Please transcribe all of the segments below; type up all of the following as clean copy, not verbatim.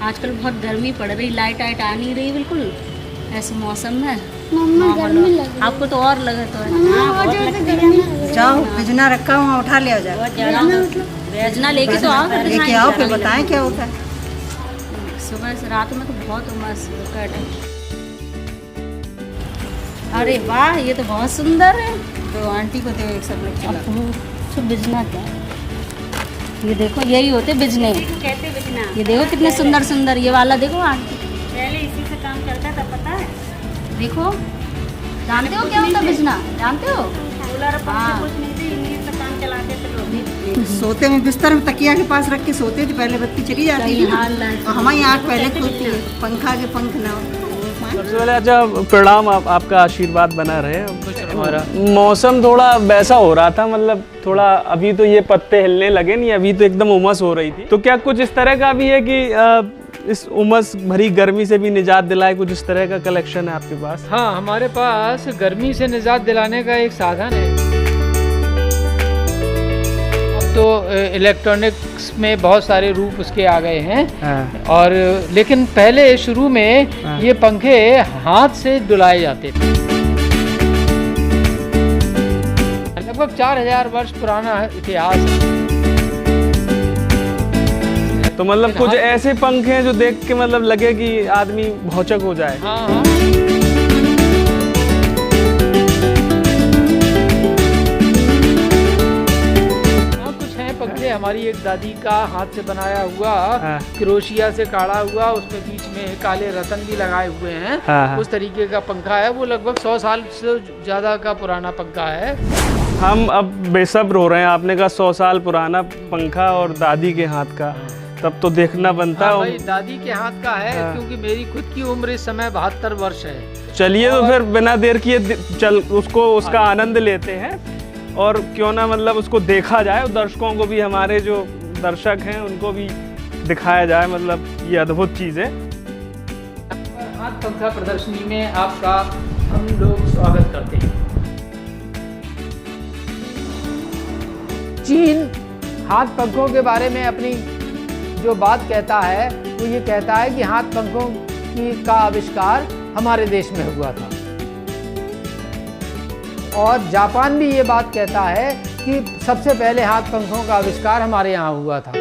आजकल बहुत गर्मी पड़ रही, लाइट आ नहीं रही बिल्कुल ऐसे मौसम में। मम्मा गर्मी लग रही। आपको तो और लगे तो है। मम्मा और ज़्यादा गर्मी लग रही। जाओ बिजना रखा हुआ उठा लिया जाए, भेजना लेके तो आओ, फिर लेके आओ फिर बताएं क्या होता है। सुबह से रात में तो बहुत उमस कट है। अरे वाह, ये तो बहुत सुंदर है। तो आंटी को दे एक सब लोग चला। तो बिजना क्या, ये देखो यही होते बिजने, कहते बिजना। ये देखो कितने सुंदर सुंदर। ये वाला देखो आंटी, पहले इसी से काम चलता था, पता है। देखो जानते हो क्या होता है बिजना, जानते हो? कूलर पंखे कुछ नहीं थे, इन्हीं से काम चलाते थे लोग। सोते में बिस्तर में तकिया के पास रख के सोते थे, पहले बत्ती चली जाती सही थी हाल है। और हमारी आँख पहले खुलती है, पंखा के पंख ना हो। सबसे पहले अच्छा प्रणाम, आपका आशीर्वाद बना रहे। मौसम थोड़ा वैसा हो रहा था, मतलब थोड़ा अभी तो ये पत्ते हिलने लगे नहीं, अभी तो एकदम उमस हो रही थी। तो क्या कुछ इस तरह का भी है कि इस उमस भरी गर्मी से भी निजात दिलाए, कुछ इस तरह का कलेक्शन है आपके पास? हाँ, हमारे पास गर्मी से निजात दिलाने का एक साधन है। अब तो इलेक्ट्रॉनिक्स में बहुत सारे रूप उसके आ गए हैं। हाँ। और लेकिन पहले शुरू में ये पंखे हाथ से डुलाए जाते थे। लगभग 4000 वर्ष पुराना इतिहास है। तो मतलब कुछ ऐसे पंखे हैं जो देख के मतलब लगे कि आदमी भौचक हो जाए। हाँ हाँ, कुछ हैं पंखे हमारी एक दादी का हाथ से बनाया हुआ, क्रोशिया से काढ़ा हुआ, उसमें बीच में काले रतन भी लगाए हुए हैं। हाँ। उस तरीके का पंखा है, वो लगभग 100 साल से ज़्यादा का पुराना पंखा है। हम अब बेसब्र हो रहे हैं, आपने कहा 100 साल पुराना पंखा और दादी के हाथ का, तब तो देखना बनता है। भाई दादी के हाथ का है, क्योंकि मेरी खुद की उम्र इस समय 72 वर्ष है। चलिए तो फिर बिना देर किए चल उसको उसका आनंद लेते हैं, और क्यों ना मतलब उसको देखा जाए, और दर्शकों को भी, हमारे जो दर्शक हैं उनको भी दिखाया जाए, मतलब ये अद्भुत चीज़ है। हाथ पंखा प्रदर्शनी में आपका हम लोग स्वागत करते हैं। चीन हाथ पंखों के बारे में अपनी जो बात कहता है, वो ये कहता है कि हाथ पंखों का आविष्कार हमारे देश में हुआ था। और जापान भी ये बात कहता है कि सबसे पहले हाथ पंखों का आविष्कार हमारे यहाँ हुआ था।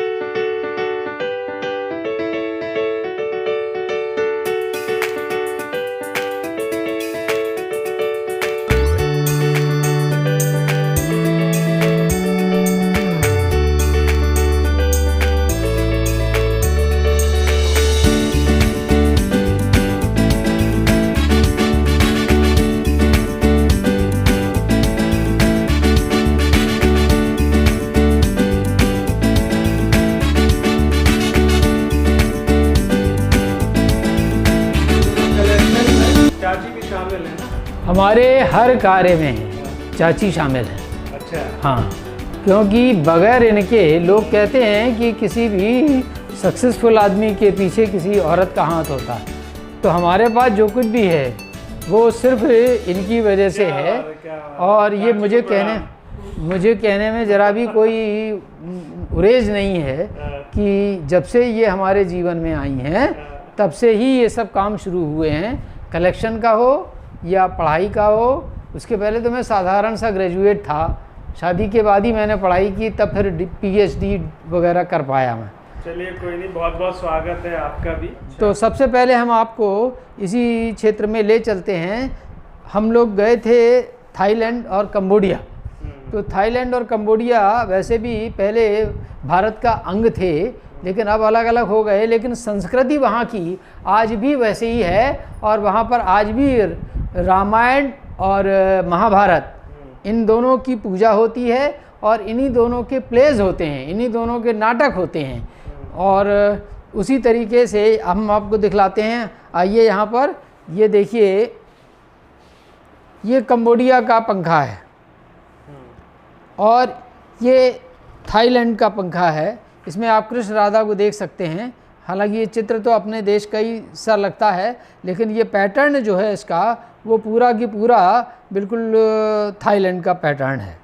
हमारे हर कार्य में चाची शामिल है। अच्छा। हाँ, क्योंकि बगैर इनके, लोग कहते हैं कि किसी भी सक्सेसफुल आदमी के पीछे किसी औरत का हाथ होता है, तो हमारे पास जो कुछ भी है वो सिर्फ इनकी वजह से है। और ये मुझे कहने में ज़रा भी कोई उरेज नहीं है कि जब से ये हमारे जीवन में आई हैं तब से ही ये सब काम शुरू हुए हैं। कलेक्शन का हो या पढ़ाई का हो, उसके पहले तो मैं साधारण सा ग्रेजुएट था, शादी के बाद ही मैंने पढ़ाई की, तब फिर PhD वगैरह कर पाया मैं। चलिए कोई नहीं, बहुत बहुत स्वागत है आपका भी। तो सबसे पहले हम आपको इसी क्षेत्र में ले चलते हैं। हम लोग गए थे थाईलैंड और कंबोडिया। तो थाईलैंड और कंबोडिया वैसे भी पहले भारत का अंग थे, लेकिन अब अलग अलग हो गए, लेकिन संस्कृति वहाँ की आज भी वैसे ही है। और वहाँ पर आज भी रामायण और महाभारत, इन दोनों की पूजा होती है, और इन्हीं दोनों के प्लेज होते हैं, इन्हीं दोनों के नाटक होते हैं। और उसी तरीके से हम आपको दिखलाते हैं। आइए यहाँ पर, ये देखिए, ये कंबोडिया का पंखा है और ये थाईलैंड का पंखा है। इसमें आप कृष्ण राधा को देख सकते हैं। हालांकि ये चित्र तो अपने देश का ही सा लगता है, लेकिन ये पैटर्न जो है इसका, वो पूरा की पूरा बिल्कुल थाईलैंड का पैटर्न है।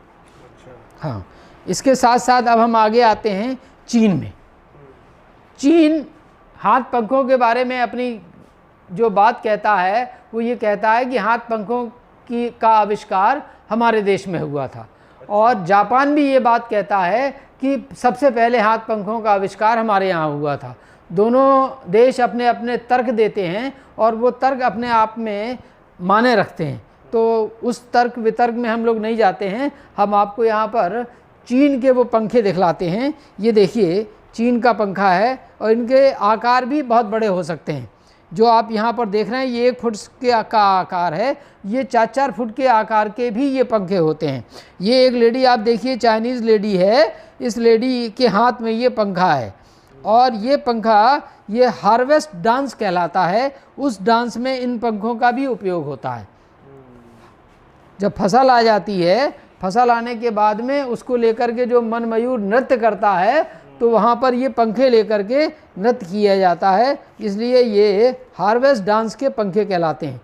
हाँ, इसके साथ साथ अब हम आगे आते हैं चीन में। चीन हाथ पंखों के बारे में अपनी जो बात कहता है वो ये कहता है कि हाथ पंखों का आविष्कार हमारे देश में हुआ था, और जापान भी ये बात कहता है कि सबसे पहले हाथ पंखों का आविष्कार हमारे यहाँ हुआ था। दोनों देश अपने अपने तर्क देते हैं और वो तर्क अपने आप में माने रखते हैं, तो उस तर्क वितर्क में हम लोग नहीं जाते हैं। हम आपको यहाँ पर चीन के वो पंखे दिखलाते हैं। ये देखिए चीन का पंखा है और इनके आकार भी बहुत बड़े हो सकते हैं। जो आप यहाँ पर देख रहे हैं ये 1 फुट के का आकार है, ये 4-4 फुट के आकार के भी ये पंखे होते हैं। ये एक लेडी आप देखिए चाइनीज़ लेडी है, इस लेडी के हाथ में ये पंखा है और ये पंखा ये हार्वेस्ट डांस कहलाता है। उस डांस में इन पंखों का भी उपयोग होता है। जब फसल आ जाती है, फसल आने के बाद में उसको लेकर के जो मनमयूर नृत्य करता है तो वहाँ पर ये पंखे लेकर के नृत्य किया जाता है, इसलिए ये हार्वेस्ट डांस के पंखे कहलाते हैं।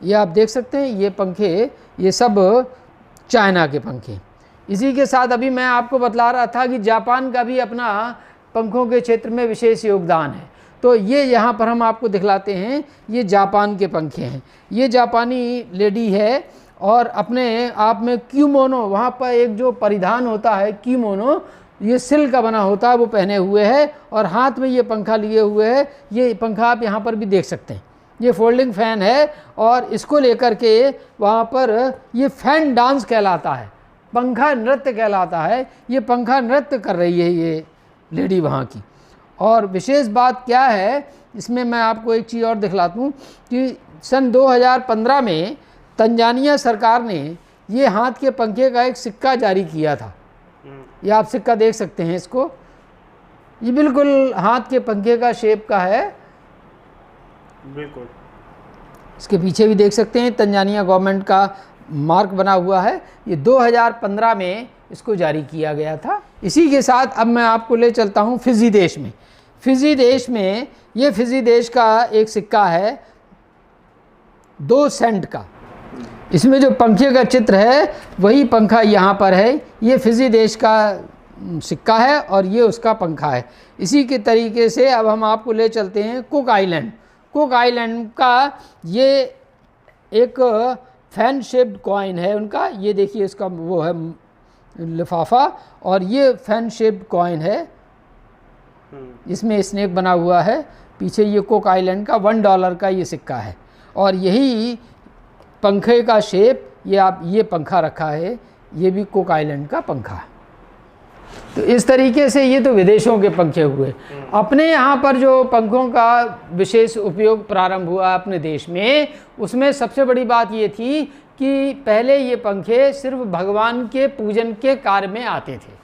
ये आप देख सकते हैं ये पंखे, ये सब चाइना के पंखे। इसी के साथ अभी मैं आपको बतला रहा था कि जापान का भी अपना पंखों के क्षेत्र में विशेष योगदान है। तो ये यहाँ पर हम आपको दिखलाते हैं, ये जापान के पंखे हैं। ये जापानी लेडी है और अपने आप में किमोनो, वहाँ पर एक जो परिधान होता है किमोनो, ये सिल्क का बना होता है, वो पहने हुए है और हाथ में ये पंखा लिए हुए है। ये पंखा आप यहाँ पर भी देख सकते हैं, ये फोल्डिंग फ़ैन है और इसको लेकर के वहाँ पर ये फ़ैन डांस कहलाता है, पंखा नृत्य कहलाता है। ये पंखा नृत्य कर रही है ये लेडी वहाँ की। और विशेष बात क्या है इसमें, मैं आपको एक चीज़ और दिखलाता हूँ कि सन 2015 में तंजानिया सरकार ने ये हाथ के पंखे का एक सिक्का जारी किया था। ये आप सिक्का देख सकते हैं इसको, ये बिल्कुल हाथ के पंखे का शेप का है, बिल्कुल। इसके पीछे भी देख सकते हैं तंजानिया गवर्नमेंट का मार्क बना हुआ है। ये 2015 में इसको जारी किया गया था। इसी के साथ अब मैं आपको ले चलता हूँ फिजी देश में। फिजी देश में ये फिजी देश का एक सिक्का है 2 सेंट का। इसमें जो पंखे का चित्र है वही पंखा यहाँ पर है। ये फिजी देश का सिक्का है और ये उसका पंखा है। इसी के तरीके से अब हम आपको ले चलते हैं कुक आइलैंड। कुक आइलैंड का ये एक फैन शेप्ड कॉइन है उनका। ये देखिए इसका वो है लिफाफा और ये फैन शेप्ड कॉइन है, इसमें स्नेक बना हुआ है। पीछे ये कुक आइलैंड का $1 का ये सिक्का है और यही पंखे का शेप ये आप ये पंखा रखा है, ये भी कुक आइलैंड का पंखा है। तो इस तरीके से ये तो विदेशों के पंखे हुए। अपने यहाँ पर जो पंखों का विशेष उपयोग प्रारंभ हुआ अपने देश में, उसमें सबसे बड़ी बात ये थी कि पहले ये पंखे सिर्फ भगवान के पूजन के कार्य में आते थे,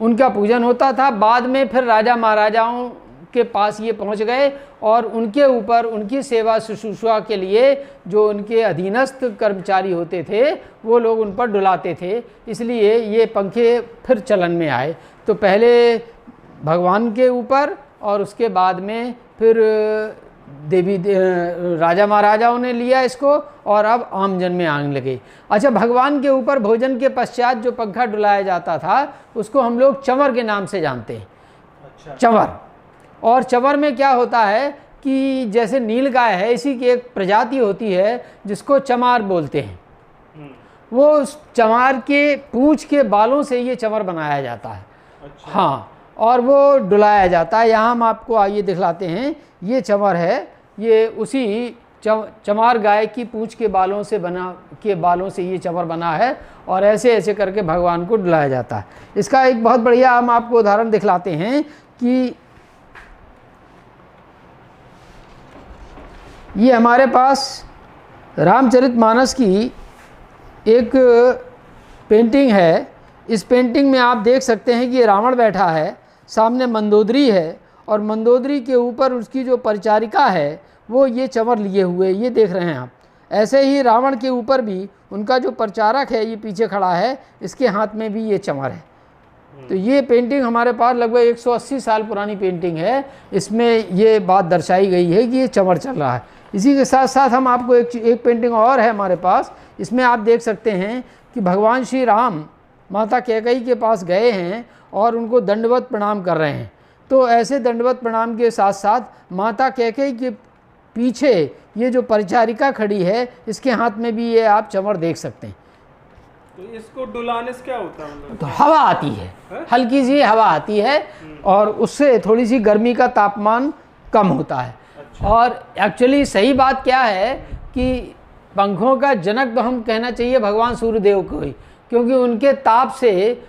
उनका पूजन होता था। बाद में फिर राजा महाराजाओं के पास ये पहुंच गए और उनके ऊपर उनकी सेवा शुश्रूषा के लिए जो उनके अधीनस्थ कर्मचारी होते थे वो लोग उन पर डुलाते थे, इसलिए ये पंखे फिर चलन में आए। तो पहले भगवान के ऊपर और उसके बाद में फिर राजा महाराजाओं ने लिया इसको और अब आमजन में आने लगे। अच्छा, भगवान के ऊपर भोजन के पश्चात जो पंखा डुलाया जाता था उसको हम लोग चंवर के नाम से जानते हैं। अच्छा। चंवर। और चंवर में क्या होता है कि जैसे नीलगाय है, इसी की एक प्रजाति होती है जिसको चमार बोलते हैं। वो उस चमार के पूंछ के बालों से ये चंवर बनाया जाता है। अच्छा। हाँ, और वो डुलाया जाता है। यहाँ हम आपको आइए दिखलाते हैं, ये चंवर है, ये उसी चमार गाय की पूंछ के बालों से ये चंवर बना है और ऐसे ऐसे करके भगवान को डुलाया जाता है। इसका एक बहुत बढ़िया हम आपको उदाहरण दिखलाते हैं कि ये हमारे पास रामचरितमानस की एक पेंटिंग है। इस पेंटिंग में आप देख सकते हैं कि ये रावण बैठा है, सामने मंदोदरी है और मंदोदरी के ऊपर उसकी जो परिचारिका है वो ये चंवर लिए हुए, ये देख रहे हैं आप। ऐसे ही रावण के ऊपर भी उनका जो परिचारक है ये पीछे खड़ा है, इसके हाथ में भी ये चंवर है। तो ये पेंटिंग हमारे पास लगभग 180 साल पुरानी पेंटिंग है। इसमें ये बात दर्शाई गई है कि ये चंवर चल रहा है। इसी के साथ साथ हम आपको एक पेंटिंग और है हमारे पास। इसमें आप देख सकते हैं कि भगवान श्री राम माता कैकेयी के पास गए हैं और उनको दंडवत प्रणाम कर रहे हैं। तो ऐसे दंडवत प्रणाम के साथ साथ माता कैकेयी के पीछे ये जो परिचारिका खड़ी है, इसके हाथ में भी ये आप चमर देख सकते हैं। तो इसको डुलाने से क्या होता है मतलब? तो हवा आती है, हल्की सी हवा आती है और उससे थोड़ी सी गर्मी का तापमान कम होता है। और एक्चुअली सही बात क्या है कि पंखों का जनक तो हम कहना चाहिए भगवान सूर्यदेव को ही, क्योंकि उनके ताप से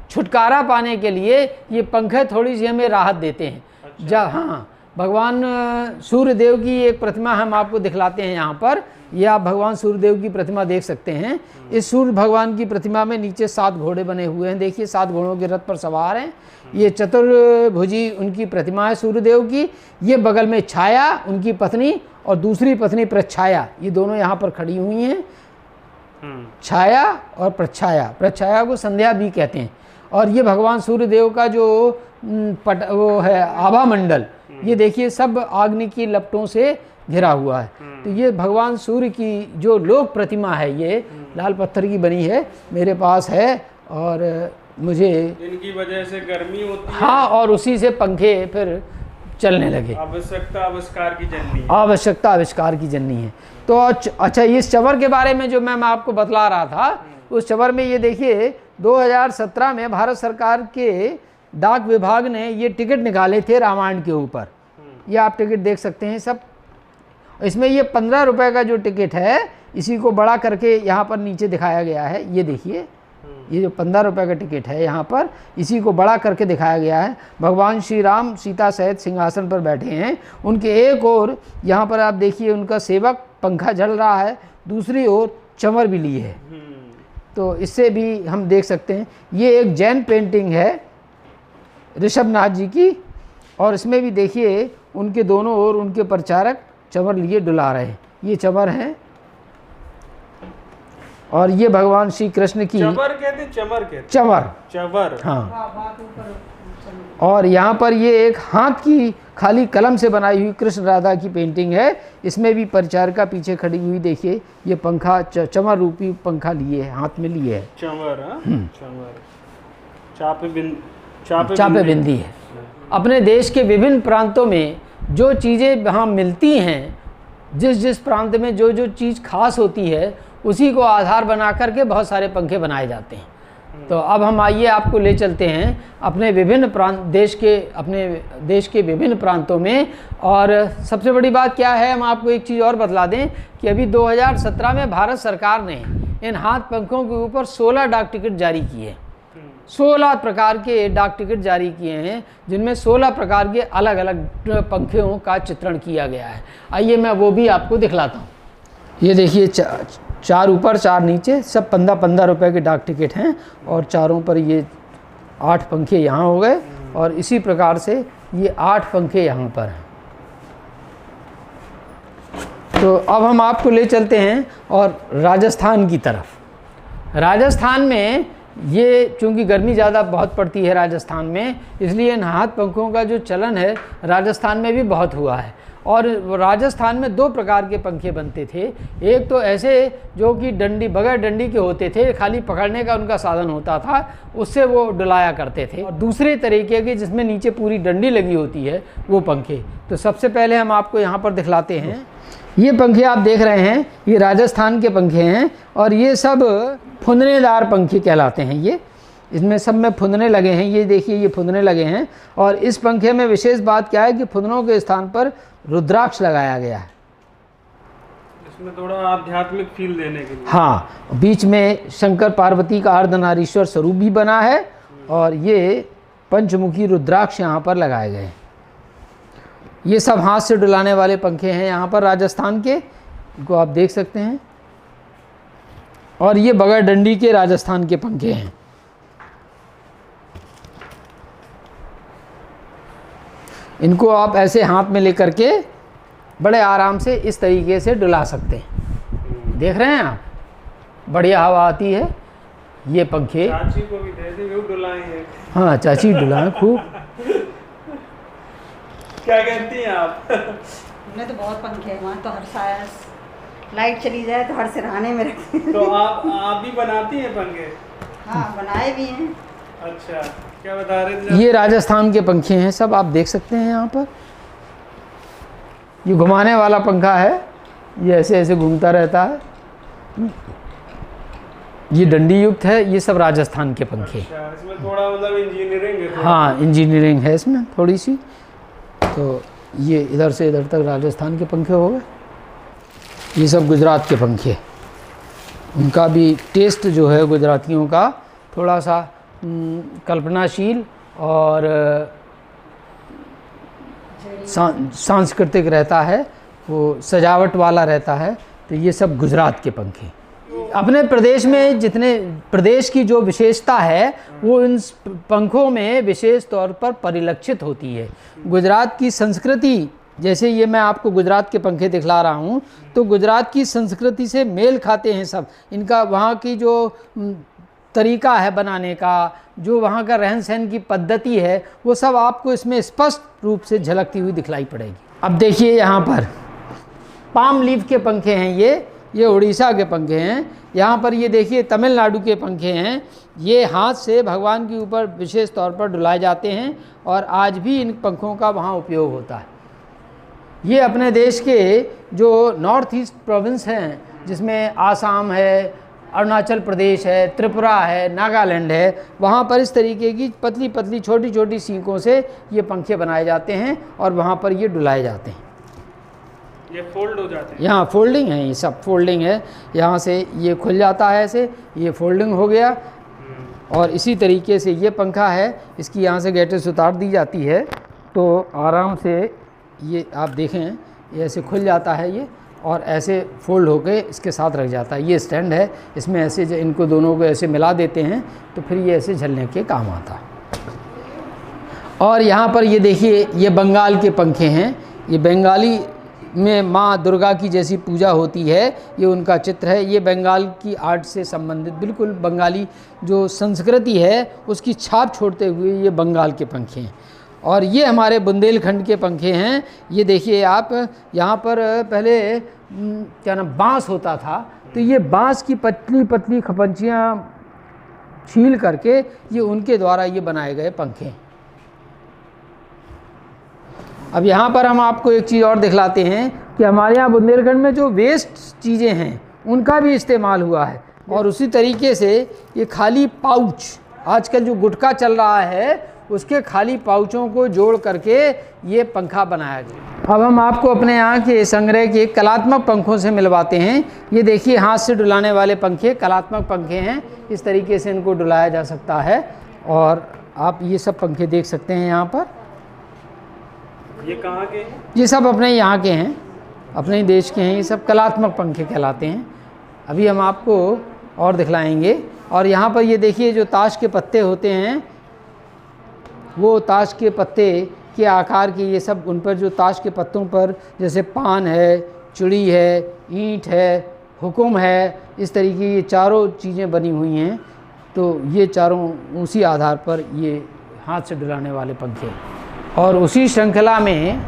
छुटकारा पाने के लिए ये पंखे थोड़ी सी हमें राहत देते हैं। जब हाँ, भगवान सूर्यदेव की एक प्रतिमा हम आपको दिखलाते हैं यहाँ पर। ये आप भगवान सूर्यदेव की प्रतिमा देख सकते हैं। इस सूर्य भगवान की प्रतिमा में नीचे 7 घोड़े बने हुए हैं। देखिए 7 घोड़ों के रथ पर सवार हैं। ये चतुर्भुजी उनकी प्रतिमा है सूर्यदेव की। ये बगल में छाया उनकी पत्नी और दूसरी पत्नी प्रच्छाया, ये दोनों यहाँ पर खड़ी हुई हैं। छाया और प्रच्छाया, प्रच्छाया को संध्या भी कहते हैं। और ये भगवान सूर्यदेव का जो वो है आभा मंडल, ये देखिए सब आग्नि की लपटों से घिरा हुआ है। तो ये भगवान सूर्य की जो लोक प्रतिमा है, ये लाल पत्थर की बनी है, मेरे पास है। और मुझे इनकी वजह से गर्मी होती है। हाँ, और उसी से पंखे फिर चलने लगे। आवश्यकता आविष्कार की जननी है। आवश्यकता आविष्कार की जननी है। तो अच्छा, इस चवर के बारे में जो मैं आपको बतला रहा था, उस चवर में ये देखिए 2017 में भारत सरकार के डाक विभाग ने ये टिकट निकाले थे रामायण के ऊपर। ये आप टिकट देख सकते हैं सब। इसमें ये 15 रुपये का जो टिकट है, इसी को बड़ा करके यहाँ पर नीचे दिखाया गया है। ये देखिए, ये जो 15 रुपये का टिकट है यहाँ पर, इसी को बड़ा करके दिखाया गया है। भगवान श्री राम सीता सहित सिंहासन पर बैठे हैं। उनके एक ओर यहाँ पर आप देखिए उनका सेवक पंखा झल रहा है, दूसरी ओर चंवर भी लिए है। तो इससे भी हम देख सकते हैं। ये एक जैन पेंटिंग है ऋषभनाथ जी की, और इसमें भी देखिए उनके दोनों ओर उनके प्रचारक चंवर लिए डुला रहे हैं। ये चंवर हैं। और ये भगवान श्री कृष्ण की चंवर कहते, चंवर कहते, चंवर, चंवर, हाँ। और यहाँ पर ये एक हाथ की खाली कलम से बनाई हुई कृष्ण राधा की पेंटिंग है। इसमें भी परिचारिका पीछे खड़ी हुई, देखिए ये पंखा चंवर रूपी पंखा लिए है, हाथ में लिए है। चंवर, चंवर, चापे बिंदी है। अपने देश के विभिन्न प्रांतों में जो चीज़ें वहाँ मिलती हैं, जिस जिस प्रांत में जो जो चीज़ खास होती है, उसी को आधार बना करके बहुत सारे पंखे बनाए जाते हैं। तो अब हम आइए आपको ले चलते हैं अपने विभिन्न प्रांत अपने देश के विभिन्न प्रांतों में। और सबसे बड़ी बात क्या है, हम आपको एक चीज़ और बतला दें कि अभी 2017 में भारत सरकार ने इन हाथ पंखों के ऊपर 16 डाक टिकट जारी किए। 16 प्रकार के डाक टिकट जारी किए हैं, जिनमें 16 प्रकार के अलग अलग पंखों का चित्रण किया गया है। आइए मैं वो भी आपको दिखलाता हूँ। ये देखिए 4 ऊपर 4 नीचे, सब 15-15 रुपये के डाक टिकट हैं। और चारों पर ये 8 पंखे यहाँ हो गए, और इसी प्रकार से ये 8 पंखे यहाँ पर हैं। तो अब हम आपको ले चलते हैं और राजस्थान की तरफ। राजस्थान में ये चूँकि गर्मी ज़्यादा बहुत पड़ती है राजस्थान में, इसलिए इन हाथ पंखों का जो चलन है राजस्थान में भी बहुत हुआ है। और राजस्थान में 2 प्रकार के पंखे बनते थे। एक तो ऐसे जो कि डंडी बगैर डंडी के होते थे, खाली पकड़ने का उनका साधन होता था, उससे वो डुलाया करते थे। और दूसरे तरीके के जिसमें नीचे पूरी डंडी लगी होती है, वो पंखे। तो सबसे पहले हम आपको यहाँ पर दिखलाते हैं। ये पंखे आप देख रहे हैं, ये राजस्थान के पंखे हैं। और ये सब फुंदनेदार पंखे कहलाते हैं। ये इसमें सब में फुंदने लगे हैं। ये देखिए, ये फुंदने लगे हैं। और इस पंखे में विशेष बात क्या है कि फुंदनों के स्थान पर रुद्राक्ष लगाया गया है, इसमें थोड़ा आध्यात्मिक फील देने के लिए। हाँ, बीच में शंकर पार्वती का अर्धनारीश्वर स्वरूप भी बना है। और ये पंचमुखी रुद्राक्ष यहाँ पर लगाए गए हैं। ये सब हाथ से डुलाने वाले पंखे हैं यहाँ पर राजस्थान के, इनको आप देख सकते हैं। और ये बगैर डंडी के राजस्थान के पंखे हैं। इनको आप ऐसे हाथ में लेकर के बड़े आराम से इस तरीके से डुला सकते हैं। देख रहे हैं आप, बढ़िया हवा आती है। ये पंखे चाची को भी दे दे, वो डुलाएंगे। हाँ, चाची डुलाएं खूब। क्या कहती हैं आप? हमने तो बहुत पंखे हैं वहाँ, तो हर साया लाइट चली जाए तो हर सिरहाने में रखते हैं। तो आप भी बनाती हैं पंखे? हाँ, बनाए भी हैं। अच्छा। क्या बता रहे थे? ये राजस्थान के पंखे हैं सब, आप देख सकते हैं यहाँ पर। ये घुमाने वाला पंखा है, ये ऐसे ऐसे घूमता रहता है। ये डंडी युक्त है, ये सब राजस्थान के पंखे। अच्छा, इसमें थोड़ा मतलब इंजीनियरिंग है। हाँ, इंजीनियरिंग है इसमें थोड़ी सी। तो ये इधर से इधर तक राजस्थान के पंखे हो गए। ये सब गुजरात के पंखे। उनका भी टेस्ट जो है गुजरातियों का थोड़ा सा कल्पनाशील और सांस्कृतिक रहता है, वो सजावट वाला रहता है। तो ये सब गुजरात के पंखे। अपने प्रदेश में जितने प्रदेश की जो विशेषता है वो इन पंखों में विशेष तौर पर परिलक्षित होती है। गुजरात की संस्कृति, जैसे ये मैं आपको गुजरात के पंखे दिखला रहा हूँ, तो गुजरात की संस्कृति से मेल खाते हैं सब। इनका वहाँ की जो तरीका है बनाने का, जो वहाँ का रहन सहन की पद्धति है, वो सब आपको इसमें स्पष्ट रूप से झलकती हुई दिखलाई पड़ेगी। अब देखिए यहाँ पर पाम लीफ के पंखे हैं, ये उड़ीसा के पंखे हैं। यहाँ पर ये देखिए तमिलनाडु के पंखे हैं। ये हाथ से भगवान के ऊपर विशेष तौर पर डुलाए जाते हैं और आज भी इन पंखों का वहाँ उपयोग होता है। ये अपने देश के जो नॉर्थ ईस्ट प्रोविंस हैं, जिसमें आसाम है, अरुणाचल प्रदेश है, त्रिपुरा है, नागालैंड है, वहाँ पर इस तरीके की पतली पतली छोटी छोटी सीकों से ये पंखे बनाए जाते हैं और वहाँ पर ये डुलाए जाते हैं। ये फोल्ड हो जाते हैं। यहाँ फोल्डिंग है, ये सब फोल्डिंग है। यहाँ से ये खुल जाता है ऐसे, ये फोल्डिंग हो गया। और इसी तरीके से ये पंखा है, इसकी यहाँ से गैटेस उतार दी जाती है तो आराम से ये आप देखें, ये ऐसे खुल जाता है ये, और ऐसे फोल्ड होके इसके साथ रख जाता है। ये स्टैंड है, इसमें ऐसे इनको दोनों को ऐसे मिला देते हैं तो फिर ये ऐसे झलने के काम आता है। और यहाँ पर ये देखिए, ये बंगाल के पंखे हैं। ये बंगाली में माँ दुर्गा की जैसी पूजा होती है, ये उनका चित्र है। ये बंगाल की आर्ट से संबंधित बिल्कुल बंगाली जो संस्कृति है उसकी छाप छोड़ते हुए ये बंगाल के पंखे हैं। और ये हमारे बुंदेलखंड के पंखे हैं। ये देखिए आप, यहाँ पर पहले क्या नाम बांस होता था, तो ये बांस की पतली पतली खपंचियाँ छील करके ये उनके द्वारा ये बनाए गए पंखे हैं। अब यहाँ पर हम आपको एक चीज़ और दिखलाते हैं कि हमारे यहाँ बुंदेलखंड में जो वेस्ट चीज़ें हैं उनका भी इस्तेमाल हुआ है। और उसी तरीके से ये खाली पाउच, आजकल जो गुटखा चल रहा है उसके खाली पाउचों को जोड़ करके ये पंखा बनाया गया। अब हम आपको अपने यहाँ के संग्रह के कलात्मक पंखों से मिलवाते हैं। ये देखिए हाथ से डुलाने वाले पंखे कलात्मक पंखे हैं। इस तरीके से इनको डुलाया जा सकता है और आप ये सब पंखे देख सकते हैं यहाँ पर। ये कहाँ के हैं? ये सब अपने यहाँ के हैं, अपने ही देश के हैं। ये सब कलात्मक पंखे कहलाते हैं। अभी हम आपको और दिखलाएंगे। और यहाँ पर ये देखिए जो ताश के पत्ते होते हैं, वो ताश के पत्ते के आकार के ये सब, उन पर जो ताश के पत्तों पर जैसे पान है, चुड़ी है, ईंट है, हुक्म है, इस तरीके की ये चारों चीज़ें बनी हुई हैं। तो ये चारों उसी आधार पर ये हाथ से डुलाने वाले पंखे हैं। और उसी श्रृंखला में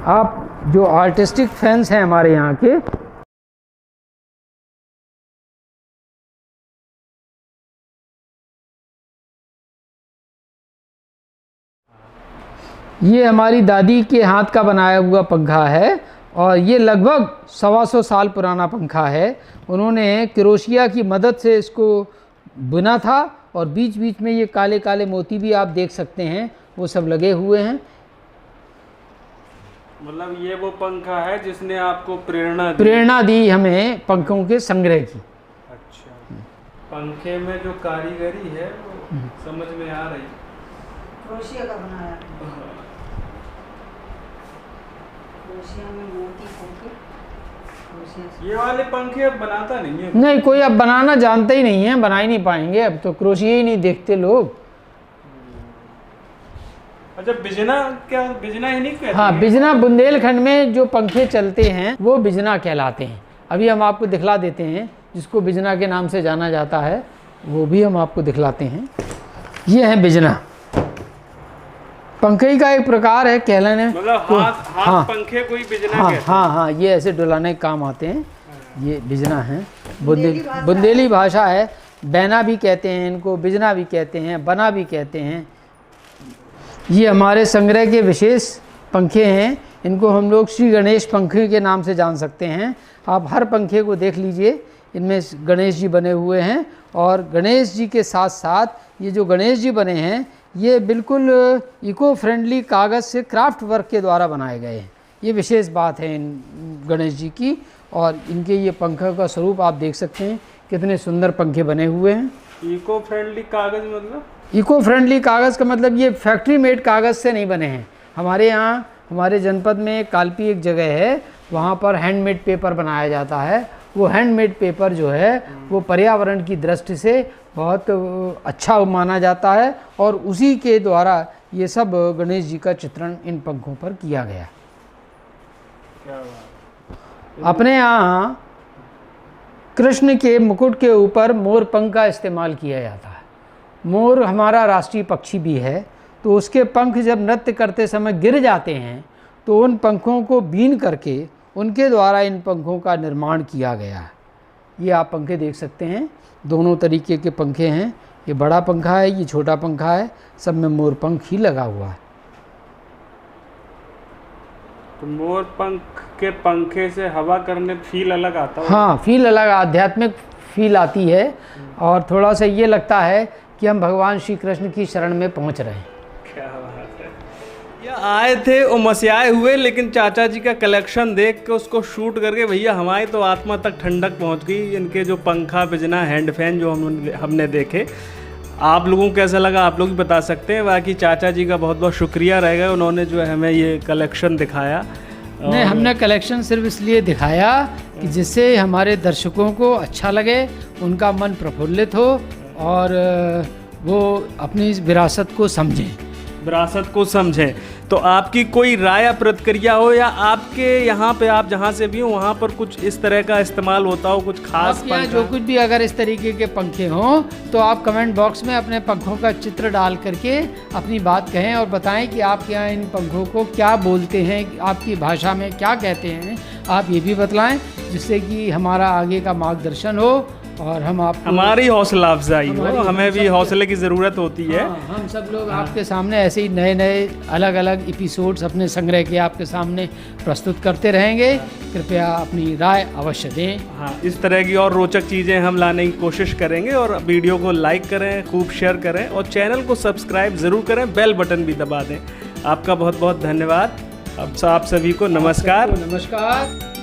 आप जो आर्टिस्टिक फैंस हैं हमारे यहाँ के, ये हमारी दादी के हाथ का बनाया हुआ पंखा है और ये लगभग 125 साल पुराना पंखा है। उन्होंने क्रोशिया की मदद से इसको बुना था और बीच बीच में ये काले काले मोती भी आप देख सकते हैं, वो सब लगे हुए हैं। मतलब ये वो पंखा है जिसने आपको प्रेरणा दी हमें पंखों के संग्रह की। अच्छा, पंखे में जो कारीगरी है वो समझ में आ रही। क्रोशिया का बनाया, क्रोशिया में मोती फूंके, क्रोशिया से। ये वाले पंखे अब बनाता नहीं है? नहीं, कोई अब बनाना जानते ही नहीं है, बना ही नहीं पाएंगे। अब तो क्रोशिया ही नहीं देखते लोग। अच्छा, बिजना क्या, बिजना ही नहीं कहते? हाँ, बिजना बुंदेलखंड में जो पंखे चलते हैं वो बिजना कहलाते हैं। अभी हम आपको दिखला देते हैं, जिसको बिजना के नाम से जाना जाता है वो भी हम आपको दिखलाते हैं। ये है बिजना, पंखे का एक प्रकार है कहलाने। मतलब हाथ पंखे कोई बिजना कहते हैं। हाँ, ये ऐसे डुलाने के काम आते हैं। ये बिजना है, बुंदेली भाषा है। बैना भी कहते हैं इनको, बिजना भी कहते हैं, बना भी कहते हैं। ये हमारे संग्रह के विशेष पंखे हैं। इनको हम लोग श्री गणेश पंखे के नाम से जान सकते हैं। आप हर पंखे को देख लीजिए, इनमें गणेश जी बने हुए हैं और गणेश जी के साथ साथ ये जो गणेश जी बने हैं ये बिल्कुल इको फ्रेंडली कागज़ से क्राफ्ट वर्क के द्वारा बनाए गए हैं। ये विशेष बात है इन गणेश जी की। और इनके ये पंखों का स्वरूप आप देख सकते हैं, कितने सुंदर पंखे बने हुए हैं। इको फ्रेंडली कागज़ मतलब? इको फ्रेंडली कागज़ का मतलब ये फैक्ट्री मेड कागज़ से नहीं बने हैं। हमारे यहाँ हमारे जनपद में कालपी एक जगह है, वहाँ पर हैंडमेड पेपर बनाया जाता है। वो हैंडमेड पेपर जो है वो पर्यावरण की दृष्टि से बहुत अच्छा माना जाता है और उसी के द्वारा ये सब गणेश जी का चित्रण इन पंखों पर किया गया। अपने यहाँ कृष्ण के मुकुट के ऊपर मोर पंख का इस्तेमाल किया जाता है। मोर हमारा राष्ट्रीय पक्षी भी है, तो उसके पंख जब नृत्य करते समय गिर जाते हैं तो उन पंखों को बीन करके उनके द्वारा इन पंखों का निर्माण किया गया है। ये आप पंखे देख सकते हैं, दोनों तरीके के पंखे हैं। ये बड़ा पंखा है, ये छोटा पंखा है, सब में मोर पंख ही लगा हुआ है। तो मोर पंख के पंखे से हवा करने फील अलग आता है? हाँ, फील अलग, आध्यात्मिक फील आती है और थोड़ा सा ये लगता है कि हम भगवान श्री कृष्ण की शरण में पहुंच रहे हैं। क्या बात है। ये आए थे उमसियाए हुए, लेकिन चाचा जी का कलेक्शन देख के उसको शूट करके भैया हमारी तो आत्मा तक ठंडक पहुंच गई। इनके जो पंखा बिजना हैंड फैन जो हमने देखे, आप लोगों को कैसा लगा आप लोग भी बता सकते हैं। बाकी चाचा जी का बहुत बहुत शुक्रिया रहेगा, उन्होंने जो है हमें ये कलेक्शन दिखाया। नहीं, हमने कलेक्शन सिर्फ इसलिए दिखाया कि जिससे हमारे दर्शकों को अच्छा लगे, उनका मन प्रफुल्लित हो और वो अपनी इस विरासत को समझें। तो आपकी कोई राय प्रतिक्रिया हो या आपके यहाँ पे आप जहाँ से भी हो वहाँ पर कुछ इस तरह का इस्तेमाल होता हो, कुछ खास आपके यहाँ जो कुछ भी अगर इस तरीके के पंखे हों तो आप कमेंट बॉक्स में अपने पंखों का चित्र डाल करके अपनी बात कहें और बताएं कि आपके यहाँ इन पंखों को क्या बोलते हैं, आपकी भाषा में क्या कहते हैं। आप ये भी बतलाएं जिससे कि हमारा आगे का मार्गदर्शन हो और हम आप हमारी हौसला अफजाई हो। हमें भी हौसले की ज़रूरत होती है। हाँ, हम सब लोग आपके सामने ऐसे ही नए नए अलग अलग एपिसोड्स अपने संग्रह के आपके सामने प्रस्तुत करते रहेंगे। कृपया अपनी राय अवश्य दें। हाँ, इस तरह की और रोचक चीज़ें हम लाने की कोशिश करेंगे। और वीडियो को लाइक करें, खूब शेयर करें और चैनल को सब्सक्राइब ज़रूर करें, बेल बटन भी दबा दें। आपका बहुत बहुत धन्यवाद। अब आप सभी को नमस्कार। नमस्कार।